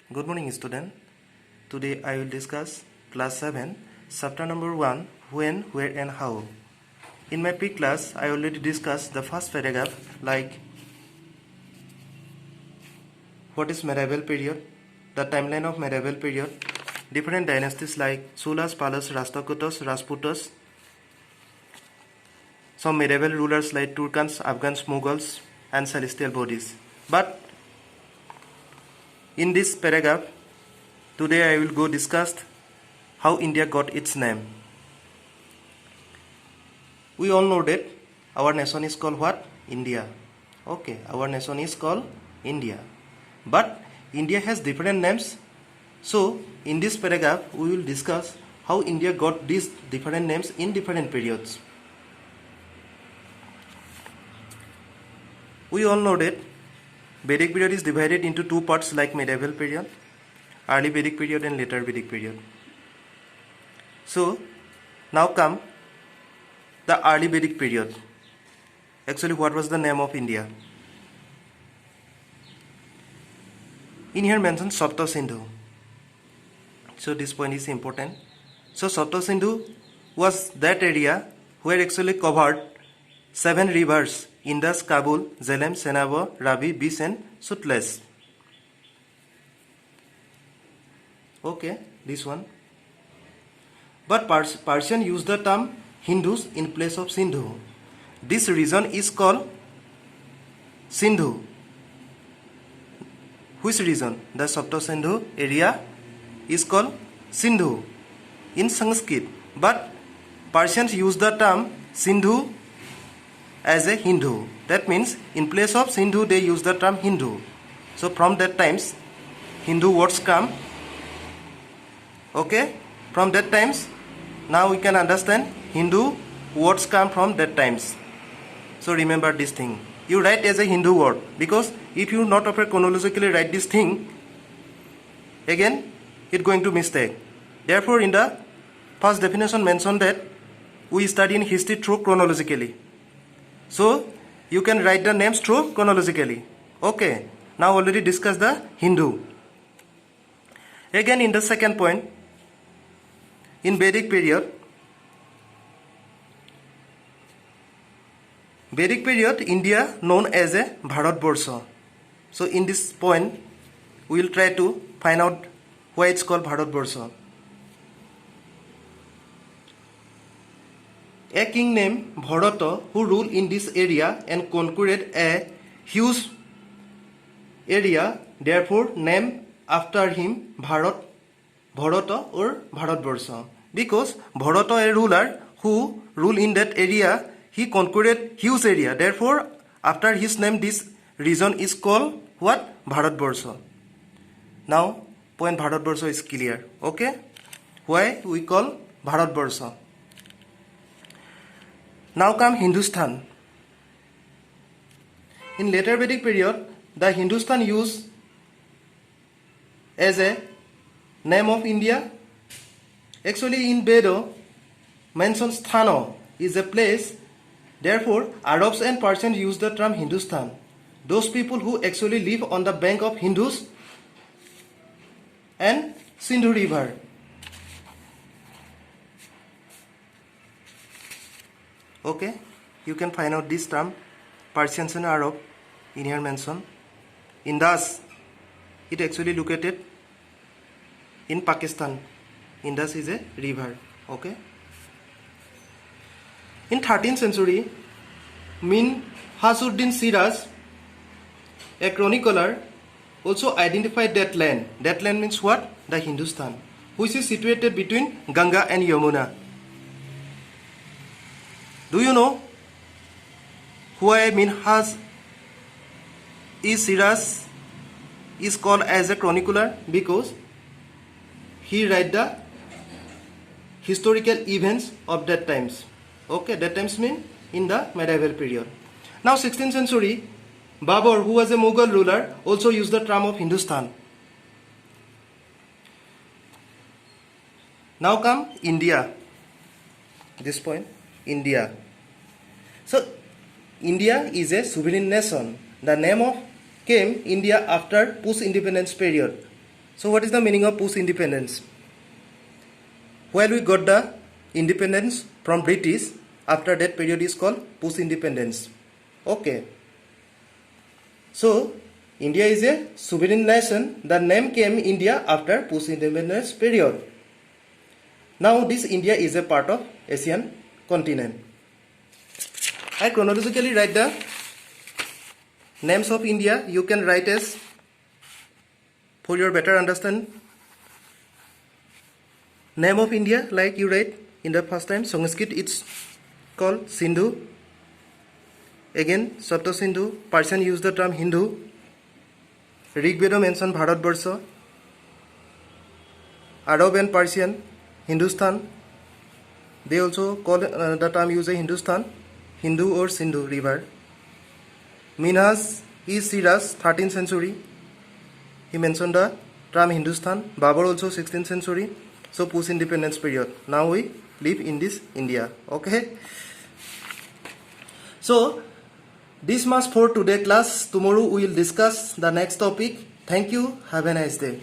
Good morning, student. Today I will discuss class 7, chapter number 1, when, where and how. In my pre-class, I already discussed the first paragraph like what is medieval period, the timeline of medieval period, different dynasties like Cholas, Palas, Rashtrakutas, Rajputas, some medieval rulers like Turkans, Afghans, Mughals and celestial bodies. But in this paragraph, today I will go discuss how India got its name. We all know that our nation is called what? India. Okay, our nation is called India. But India has different names. So in this paragraph, we will discuss how India got these different names in different periods. We all know that Vedic period is divided into two parts like medieval period, early Vedic period and later Vedic period. So now come the early Vedic period. Actually, what was the name of India? In here mentioned Sapta Sindhu. So this point is important. So Sapta Sindhu was that area where actually covered 7 rivers: Indus, Kabul, Jhelum, Chenab, Ravi, Bish and Sutlej. Okay, this one. But Persian used the term Hindus in place of Sindhu. This region is called Sindhu. Which region? The Sapta Sindhu area is called Sindhu in Sanskrit. But Persians use the term Sindhu as a Hindu. That means in place of Sindhu they use the term Hindu. So from that times Hindu words come. Okay, from that times now we can understand Hindu words come from that times. So remember this thing. You write as a Hindu word, because if you not offer chronologically write this thing, again it going to mistake. Therefore in the first definition mentioned that we study in history through chronologically. So you can write the names through chronologically. Okay, now already discussed the Hindu. Again in the second point, in Vedic period, India known as a Bharatvarsha. So in this point, we will try to find out why it's called Bharatvarsha. A king named Bharata who ruled in this area and conquered a huge area, therefore named after him Bharata or Bharatvarsha. Because Bharata, a ruler who ruled in that area, he conquered huge area. Therefore, after his name, this region is called what? Bharatvarsha. Now, point Bharatvarsha is clear. Okay? Why we call Bharatvarsha? Now come Hindustan. In later Vedic period, the Hindustan used as a name of India. Actually, in Veda, mentioned Sthana is a place. Therefore, Arabs and Persians use the term Hindustan. Those people who actually live on the bank of Hindus and Sindhu river. Okay, you can find out this term, Persians and Arab, in here mentioned. Indus, it actually located in Pakistan. Indus is a river. Okay. In 13th century, Minhasuddin Siraj, a chronicler, also identified that land. That land means what? The Hindustan, which is situated between Ganga and Yamuna. Do you know why Minhas Siraj is called as a chronicler? Because he write the historical events of that times. Okay, that times mean in the medieval period. Now 16th century, Babur, who was a Mughal ruler, also used the term of Hindustan. Now come India. This point, India. So India is a sovereign nation. The name of came India after post-independence period. So what is the meaning of post-independence? While we got the independence from British, after that period is called post-independence. Okay. So India is a sovereign nation. The name came India after post-independence period. Now this India is a part of Asian continent. I chronologically write the names of India. You can write as, for your better understanding, name of India like you write in the first time. Sanskrit it's called Sindhu. Again Sapta Sindhu. Persian use the term Hindu. Rig Veda mention Bharatvarsha. Arab and Persian Hindustan. They also call the term use a Hindustan, Hindu or Sindhu river. Minhaj is Siraj, 13th century. He mentioned the term Hindustan. Babur also 16th century. So post-independence period. Now we live in this India. Okay. So this much for today class. Tomorrow we will discuss the next topic. Thank you. Have a nice day.